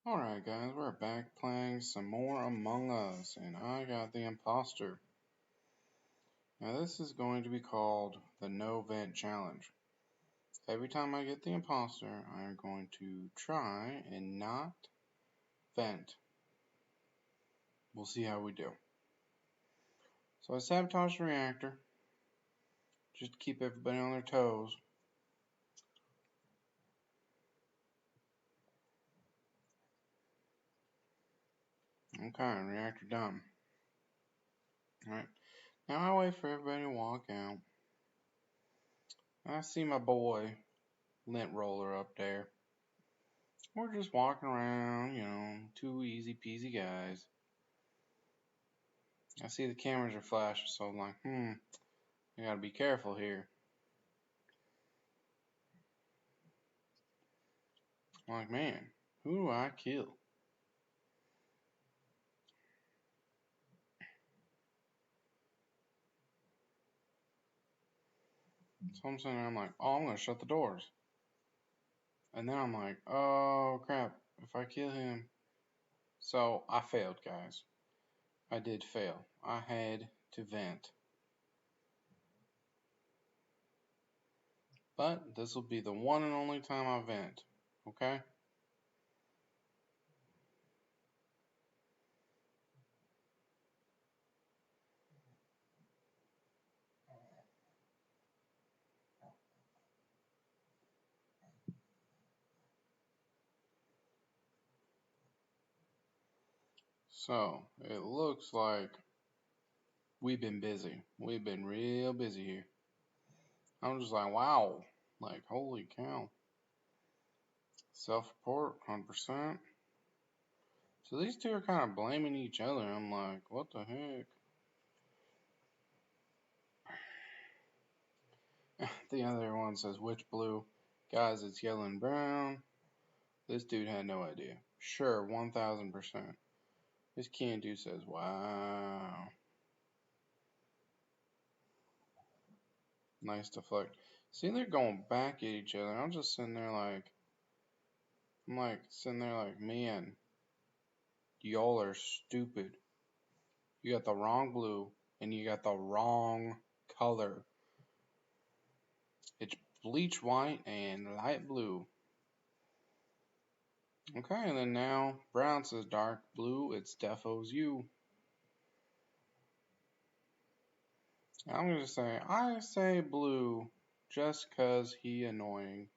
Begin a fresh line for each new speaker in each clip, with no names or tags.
Alright guys, we're back playing some more Among Us, and I got the Impostor. Now this is going to be called the No Vent Challenge. Every time I get the Impostor, I'm going to try and not vent. We'll see how we do. So I sabotaged the reactor, just to keep everybody on their toes. Okay, reactor done. Alright, now I wait for everybody to walk out. I see my boy, Lint Roller, up there. We're just walking around, two easy peasy guys. I see the cameras are flashing, so I'm like, I gotta be careful here. I'm like, man, who do I kill? So I'm sitting there, I'm like, oh, I'm gonna shut the doors. And then I'm like, oh crap, if I kill him. So I failed, guys. I did fail. I had to vent. But this will be the one and only time I vent. Okay? So it looks like we've been busy. We've been real busy here. I'm just like, wow. Like, holy cow. Self-report, 100%. So these two are kind of blaming each other. I'm like, what the heck? The other one says, which blue? Guys, it's yellow and brown. This dude had no idea. Sure, 1000%. This can dude says, wow. Nice deflect. See, they're going back at each other. I'm just sitting there like, man, y'all are stupid. You got the wrong blue, and you got the wrong color. It's bleach white and light blue. Okay, and then now brown says dark blue. It's Defo's you. I'm gonna say I say blue just 'cause he annoying.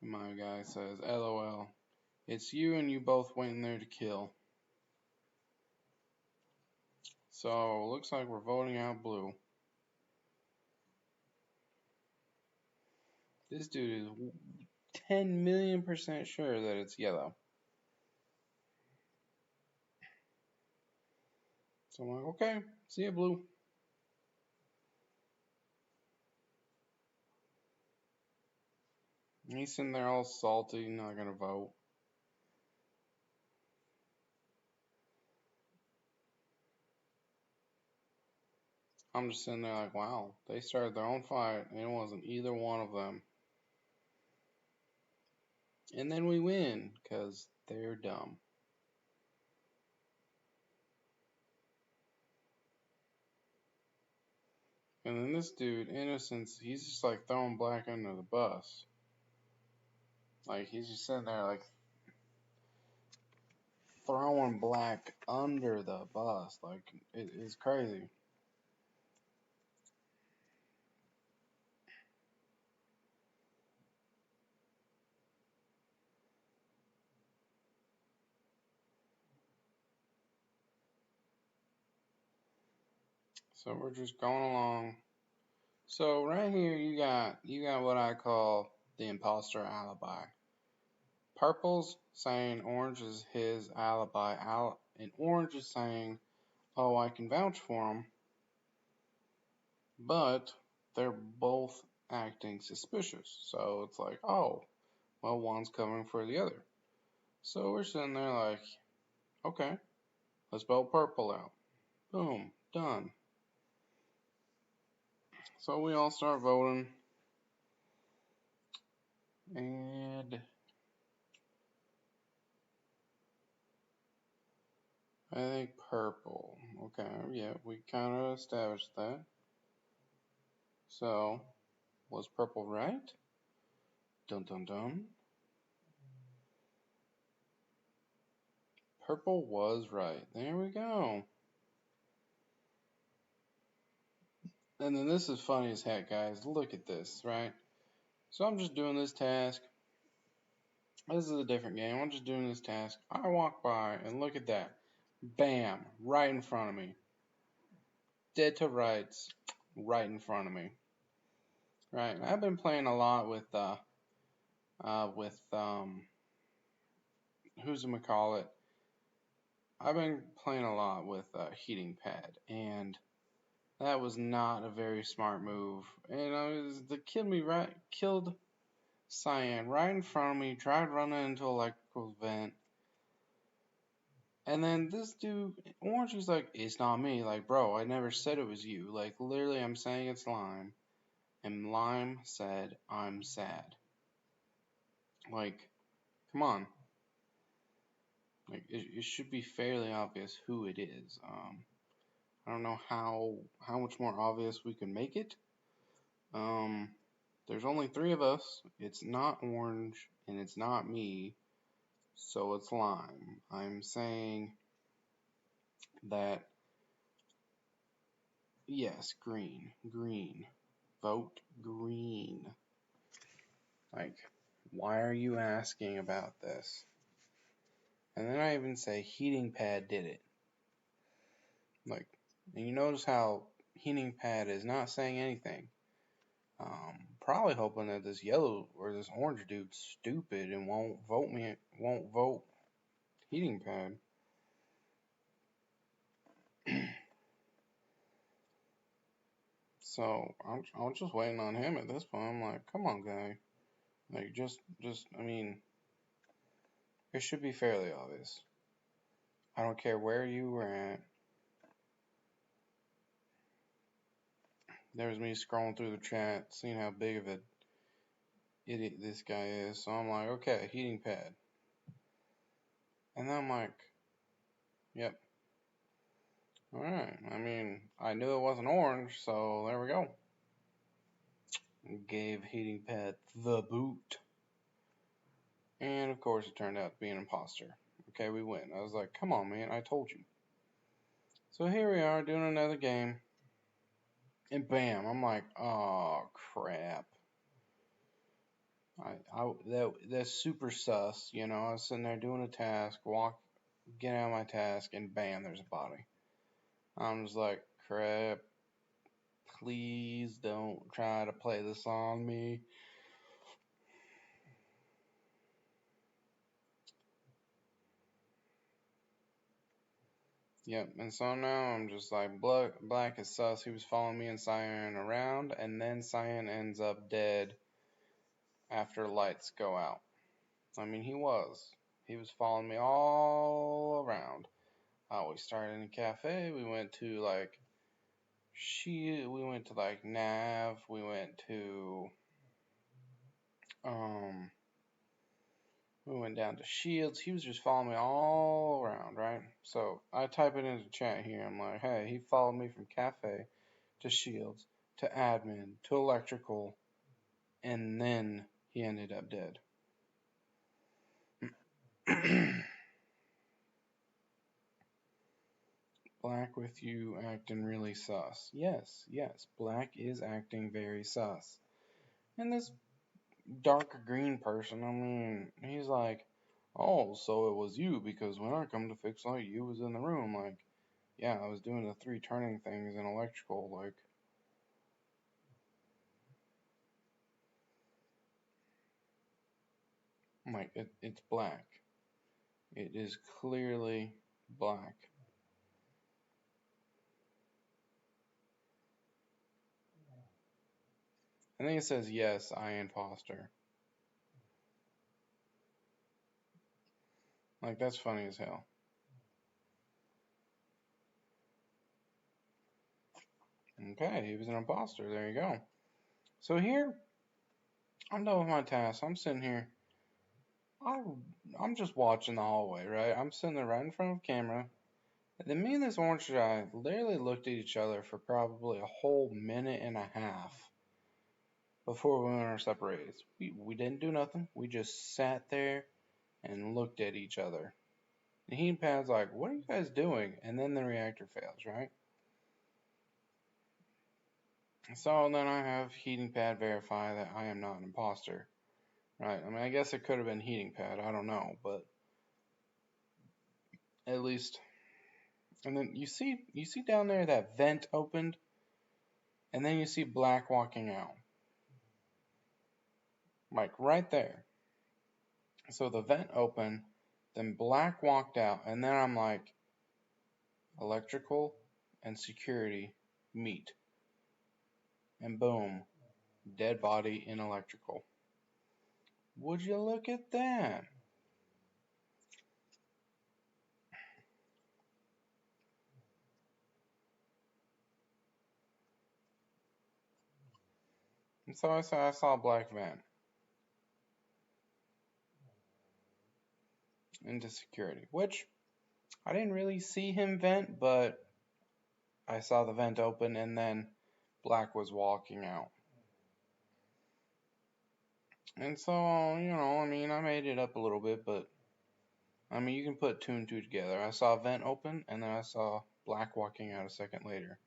My guy says LOL. It's you and you both went in there to kill. So looks like we're voting out blue. This dude is 10,000,000% sure that it's yellow. So I'm like, okay, see ya, blue. And he's sitting there all salty, not gonna vote. I'm just sitting there like, wow, they started their own fight, and it wasn't either one of them. And then we win, 'cause they're dumb. And then this dude, Innocence, he's just like throwing black under the bus. Like, he's just sitting there like throwing black under the bus. Like, it is crazy. So we're just going along. So right here you got what I call the imposter alibi. Purple's saying orange is his alibi out, and orange is saying, oh, I can vouch for him, but they're both acting suspicious. So it's like, oh, well, one's covering for the other. So we're sitting there like, okay, let's vote purple out. Boom, done. So we all start voting. And I think purple. Okay, yeah, we kind of established that. So, was purple right? Dun dun dun. Purple was right. There we go. And then this is funny as heck, guys. Look at this, right? So I'm just doing this task. This is a different game. I'm just doing this task. I walk by and look at that. Bam! Right in front of me. Dead to rights. Right in front of me. Right. I've been playing a lot with who's it call it? I've been playing a lot with heating pad, and that was not a very smart move. And the killed Cyan right in front of me. Tried running into electrical vent, and then this dude Orange, he's like, "It's not me." Like, bro, I never said it was you. Like, literally, I'm saying it's Lime, and Lime said I'm sad. Like, come on. Like, it should be fairly obvious who it is. I don't know how much more obvious we can make it. There's only 3 of us. It's not Orange and it's not me, so it's Lime. I'm saying that yes, green. Vote green. Like, why are you asking about this? And then I even say heating pad did it. Like, and you notice how heating pad is not saying anything. Probably hoping that this yellow or this orange dude's stupid and won't vote heating pad. So I'm just waiting on him at this point. I'm like, come on, guy. Like, I mean, it should be fairly obvious. I don't care where you were at. There's me scrolling through the chat, seeing how big of an idiot this guy is. So I'm like, okay, heating pad. And then I'm like, yep. Alright, I mean, I knew it wasn't orange, so there we go. Gave heating pad the boot. And of course, it turned out to be an imposter. Okay, we win. I was like, come on, man, I told you. So here we are doing another game. And bam, I'm like, oh, crap. That's super sus, you know. I was sitting there doing a task, get out of my task, and bam, there's a body. I'm just like, crap. Please don't try to play this on me. Yep, and so now I'm just like, Black is sus. He was following me and Cyan around, and then Cyan ends up dead after lights go out. I mean, he was. He was following me all around. We started in a cafe. We went to like we went to like Nav. We went to we went down to Shields. He was just following me all around, right? So I type it into chat here. I'm like, hey, he followed me from cafe to Shields to admin to electrical, and then he ended up dead. Black with you acting really sus. Yes, Black is acting very sus. And this dark green person, I mean, he's like, oh, so it was you because when I come to fix light, you was in the room. Like, yeah, I was doing the 3 turning things in electrical. Like, it's Black. It is clearly Black. I think it says yes, I imposter. Like, that's funny as hell. Okay, he was an imposter. There you go. So here, I'm done with my task. I'm sitting here. I'm just watching the hallway, right? I'm sitting there right in front of the camera. And then me and this orange guy literally looked at each other for probably a whole minute and a half before we went our separate ways. We didn't do nothing. We just sat there and looked at each other. And he and Pat's like, "What are you guys doing?" And then the reactor fails, right? So then I have Heating Pad verify that I am not an imposter, right? I mean, I guess it could have been Heating Pad. I don't know, but at least. And then you see down there that vent opened, and then you see Black walking out, like right there. So the vent opened, then Black walked out, and then I'm like, electrical and security meet, and boom, dead body in electrical. Would you look at that? And so I saw Black vent into security, which I didn't really see him vent, but I saw the vent open and then Black was walking out. And so, I mean, I made it up a little bit, but I mean, you can put two and two together. I saw a vent open and then I saw Black walking out a second later.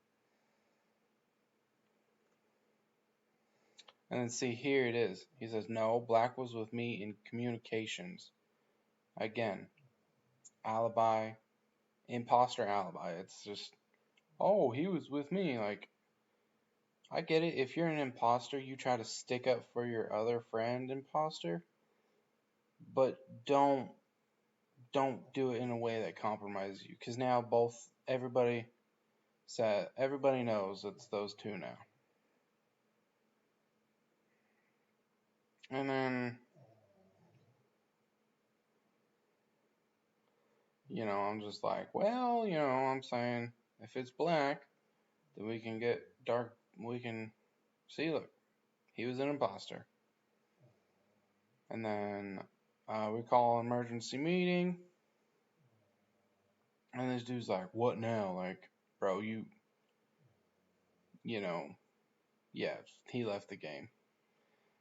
And then see, here it is. He says, no, Black was with me in communications. Again, alibi, imposter alibi. It's just, oh, he was with me. Like, I get it. If you're an imposter, you try to stick up for your other friend imposter, but don't do it in a way that compromises you. Because now everybody knows it's those two now. And then, I'm just like, well, I'm saying if it's Black, then we can get dark. We can see, look, he was an imposter. And then we call an emergency meeting. And this dude's like, what now? Like, bro, yeah, he left the game.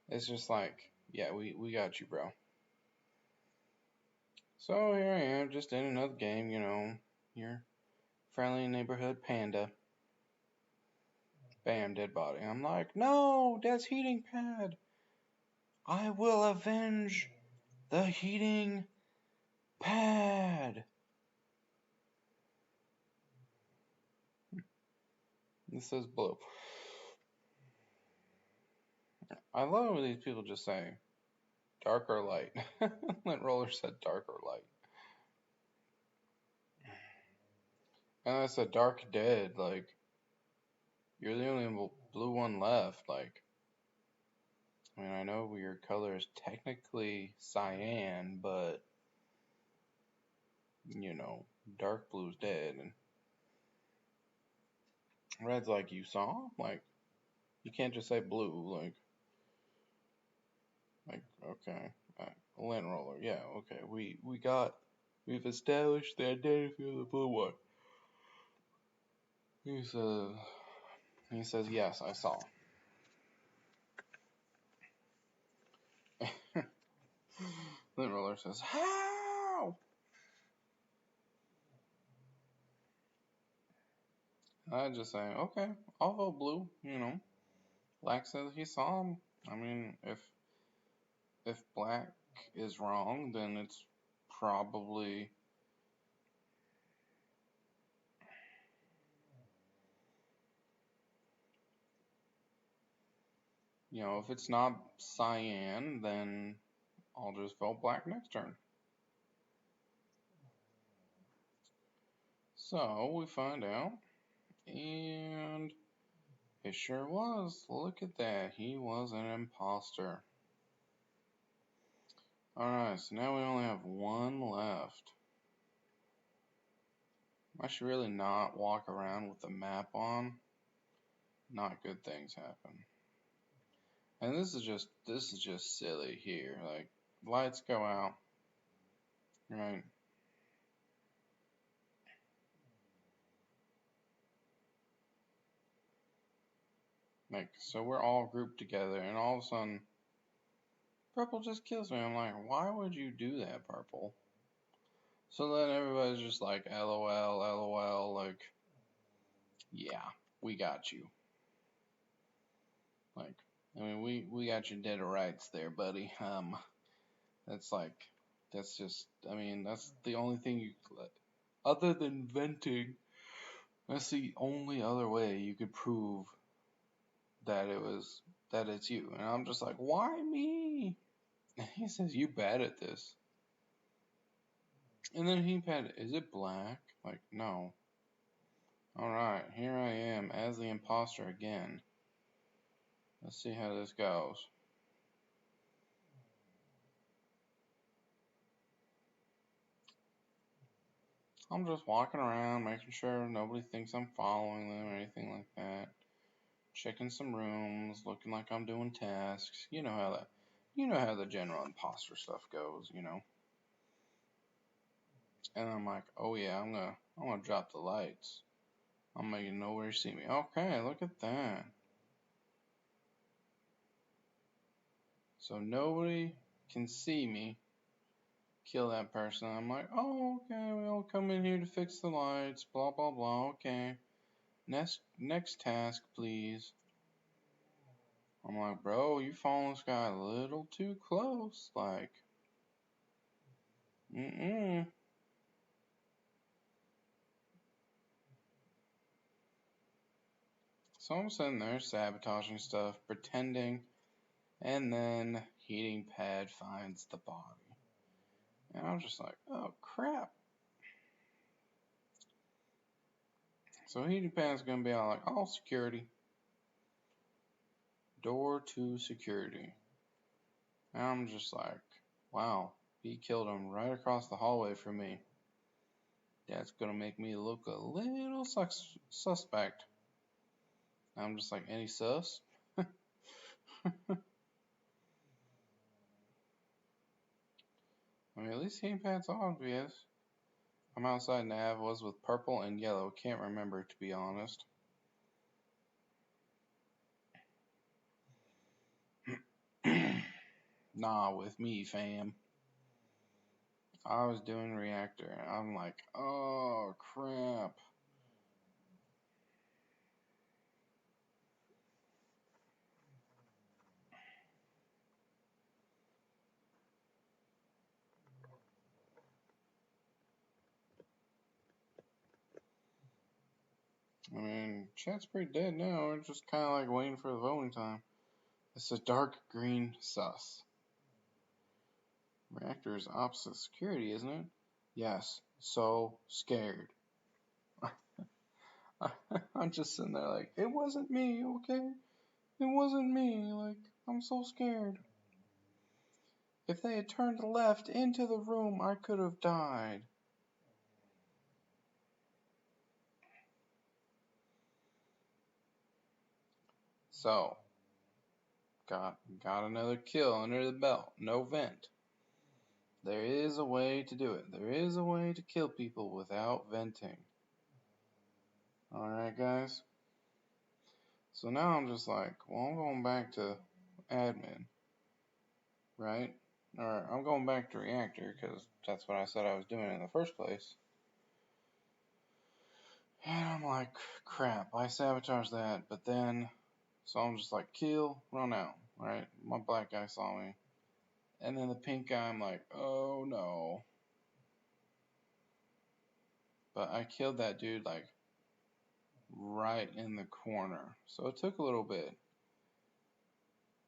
It's just like, yeah, we got you, bro. So here I am, just in another game, your friendly neighborhood panda. Bam, dead body. I'm like, no, that's Heating Pad. I will avenge the Heating Pad. This says blue. I love when these people just say, dark or light. Lint Roller said dark or light. And I said dark dead, like, you're the only blue one left, like, I mean, I know your color is technically cyan, but, dark blue's dead, and red's like, you saw? Like, you can't just say blue, okay, lint roller, yeah, okay, we've established the identity of the blue one. He says, yes, I saw. Lint roller says, how? I just say, okay, I'll vote blue, Black says he saw him. I mean, if Black is wrong, then it's probably, if it's not cyan, then I'll just vote Black next turn. So we find out, and it sure was. Look at that. He was an imposter. Alright, so now we only have one left. I should really not walk around with the map on. not good things happen. And this is just silly here. Like, lights go out, right? Like, so we're all grouped together, and all of a sudden, Purple just kills me. I'm like, why would you do that, Purple? So then everybody's just like, LOL, LOL, like, yeah, we got you. Like, I mean, we got you dead to rights there, buddy. That's like, that's just, I mean, that's the only thing you, other than venting, that's the only other way you could prove that it's you. And I'm just like, why me? And he says, you bad at this. And then he said, is it black? Like, no. Alright, here I am as the imposter again. Let's see how this goes. I'm just walking around, making sure nobody thinks I'm following them or anything like that. Checking some rooms, looking like I'm doing tasks. You know how the general imposter stuff goes. And I'm like, oh yeah, I'm gonna drop the lights. I'm making nobody see me. Okay, look at that. So nobody can see me kill that person. I'm like, oh, okay, we all come in here to fix the lights, blah, blah, blah, okay. Next task, please. I'm like, bro, you following this guy a little too close, like, mm-mm. So I'm sitting there sabotaging stuff, pretending, and then heating pad finds the body. And I'm just like, oh, crap. So heating pad's gonna be all like, all security. Door to security. And I'm just like, wow, he killed him right across the hallway from me. That's gonna make me look a little suspect. I'm just like, any sus? I mean, at least gamepad's obvious. I'm outside Nav, was with purple and yellow. Can't remember, to be honest. Nah, with me, fam. I was doing reactor, and I'm like, oh, crap. I mean, chat's pretty dead now. We're just kind of like waiting for the voting time. It's a dark green sus. Reactor is opposite security, isn't it? Yes. So scared. I'm just sitting there like, it wasn't me, okay? It wasn't me. Like, I'm so scared. If they had turned left into the room, I could have died. So, got another kill under the belt. No vent. There is a way to do it. There is a way to kill people without venting. Alright, guys? So now I'm just like, well, I'm going back to admin, right? Or I'm going back to reactor because that's what I said I was doing in the first place. And I'm like, crap, I sabotaged that, but then, so I'm just like, kill, run out, right? My black guy saw me. And then the pink guy, I'm like, oh no. But I killed that dude, like, right in the corner. So it took a little bit.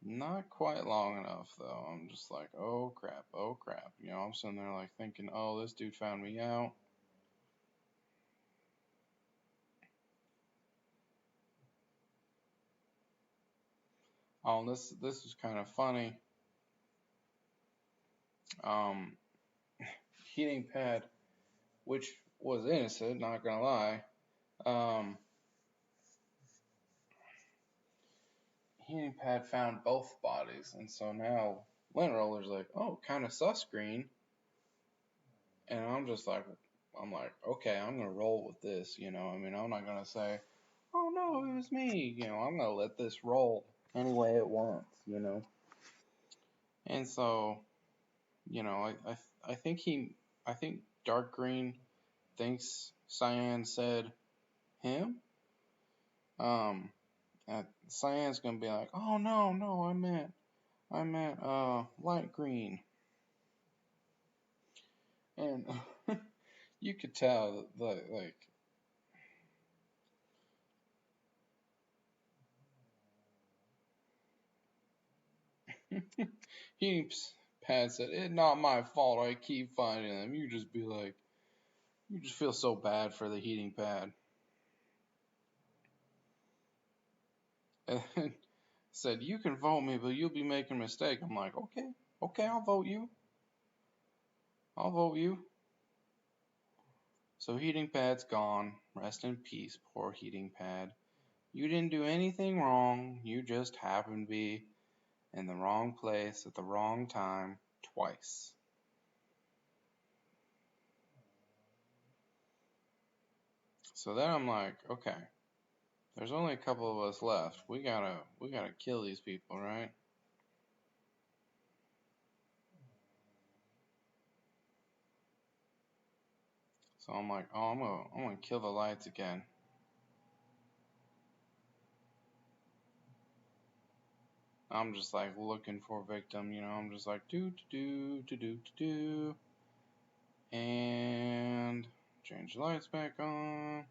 Not quite long enough, though. I'm just like, oh crap, oh crap. I'm sitting there, like, thinking, oh, this dude found me out. Oh, and this is kind of funny. Heating pad, which was innocent, not gonna lie. Heating pad found both bodies, and so now Lint Roller's like, oh, kind of sus green, and I'm like, okay, I'm gonna roll with this, you know. I mean, I'm not gonna say, oh no, it was me, you know. I'm gonna let this roll any way it wants, you know. And so, you know, I think I think Dark Green thinks Cyan said him. Cyan's gonna be like, oh no, no, I meant light green, and you could tell that like he Pat said, it's not my fault. I keep finding them. You just be like, you just feel so bad for the heating pad. And said, you can vote me, but you'll be making a mistake. I'm like, okay, okay, I'll vote you. I'll vote you. So heating pad's gone. Rest in peace, poor heating pad. You didn't do anything wrong. You just happened to be in the wrong place at the wrong time twice. So then I'm like, okay, there's only a couple of us left. We gotta kill these people, right? So I'm like, oh, I'm gonna kill the lights again. I'm just like looking for a victim, you know. I'm just like do, and change the lights back on.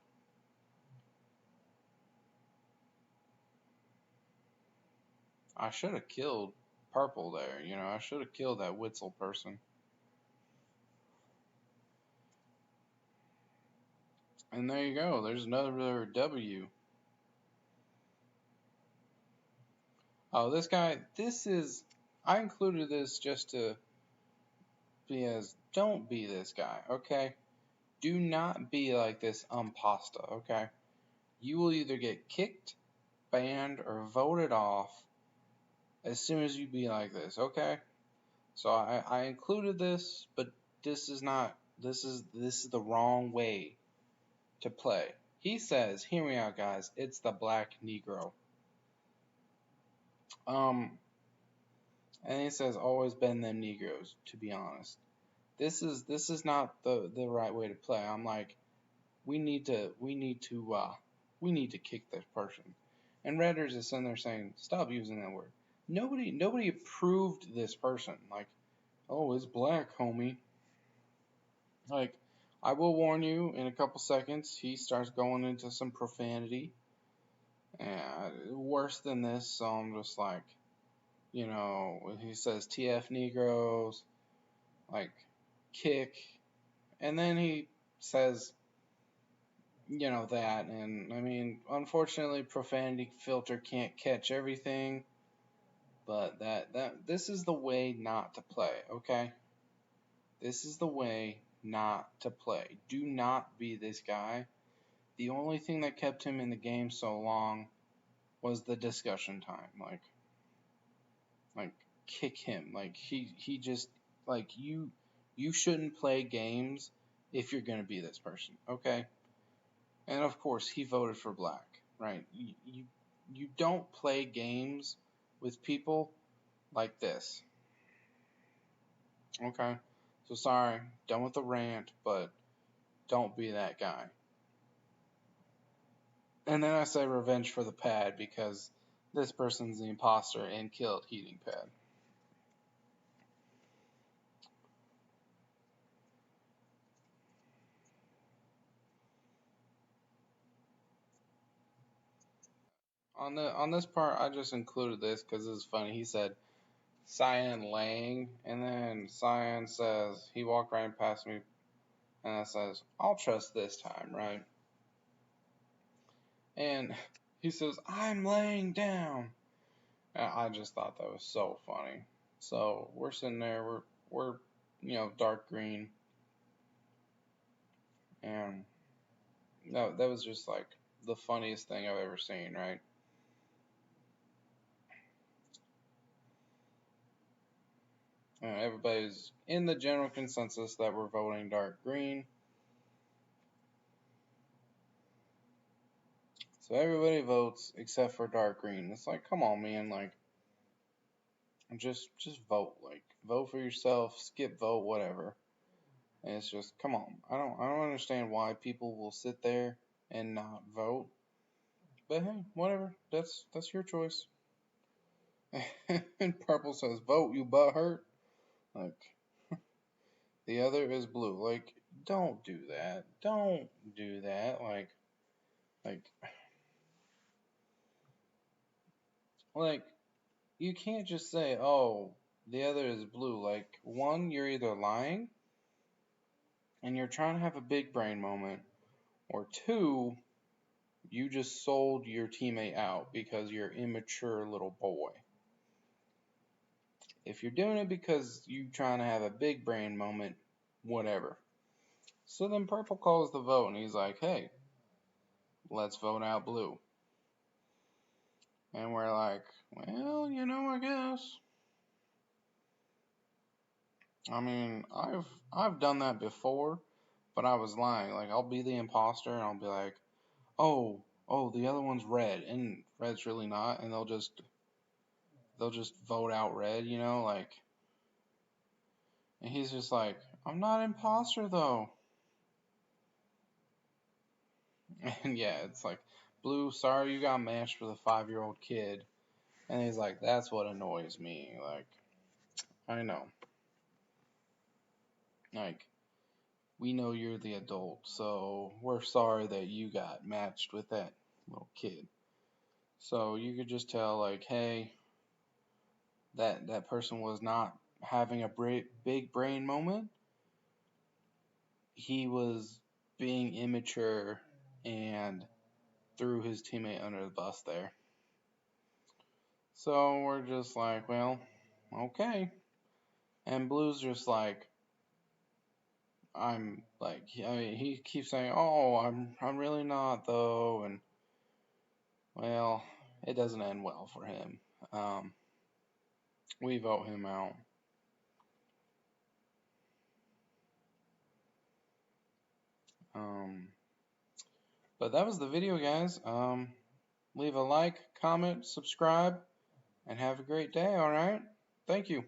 I should have killed Purple there, you know. I should have killed that Witzel person. And there you go. There's another W. Oh, this guy. This is. I included this just to be as. Don't be this guy, okay? Do not be like this Impostor, okay? You will either get kicked, banned, or voted off as soon as you be like this, okay? So I included this, but this is not. This is the wrong way to play. He says, "Hear me out, guys. It's the Black Negro." Um, and he says, "Always been them Negroes." To be honest, this is not the right way to play. I'm like, we need to kick this person. And Redders is sitting there saying, "Stop using that word." Nobody approved this person. Like, oh, it's black, homie. Like, I will warn you, in a couple seconds, he starts going into some profanity. Worse than this, so I'm just like, you know, he says TF Negroes, like, kick, and then he says, you know, that, and I mean, unfortunately, profanity filter can't catch everything, but this is the way not to play, okay? This is the way not to play. Do not be this guy. The only thing that kept him in the game so long was the discussion time. Like kick him. Like he just like you shouldn't play games if you're gonna be this person, okay? And of course he voted for black, right? You don't play games with people like this. Okay? So sorry, done with the rant, but don't be that guy. And then I say revenge for the pad because this person's the imposter and killed Heating Pad. On this part, I just included this because it's funny. He said Cyan laying, and then Cyan says he walked right past me, and I says I'll trust this time, right? And he says I'm laying down. And I just thought that was so funny. So we're sitting there, we're you know dark green, and that was just like the funniest thing I've ever seen, right? Everybody's in the general consensus that we're voting dark green. So everybody votes except for dark green. It's like, come on, man, like just vote. Like vote for yourself, skip vote, whatever. And it's just come on. I don't understand why people will sit there and not vote. But hey, whatever. That's your choice. And purple says vote, you butthurt. Like the other is blue. Like don't do that. Don't do that. Like like you can't just say, "Oh, the other is blue." Like one, you're either lying and you're trying to have a big brain moment, or two, you just sold your teammate out because you're an immature little boy. If you're doing it because you're trying to have a big brain moment, whatever. So then Purple calls the vote and he's like, hey, let's vote out blue. And we're like, well, I guess. I mean, I've done that before, but I was lying. Like I'll be the imposter and I'll be like, oh, the other one's red and red's really not, and they'll just vote out red, like. And he's just like, I'm not imposter though. And yeah, it's like, blue, sorry you got matched with a 5-year-old kid. And he's like, that's what annoys me. Like, I know. Like, we know you're the adult, so we're sorry that you got matched with that little kid. So you could just tell, like, hey, that person was not having a big brain moment. He was being immature and threw his teammate under the bus there. So we're just like, well, okay. And Blue's just like, I'm like, I mean, he keeps saying, oh, I'm really not though, and well, it doesn't end well for him. We vote him out. Um, but that was the video, guys. Leave a like, comment, subscribe, and have a great day. All right, thank you.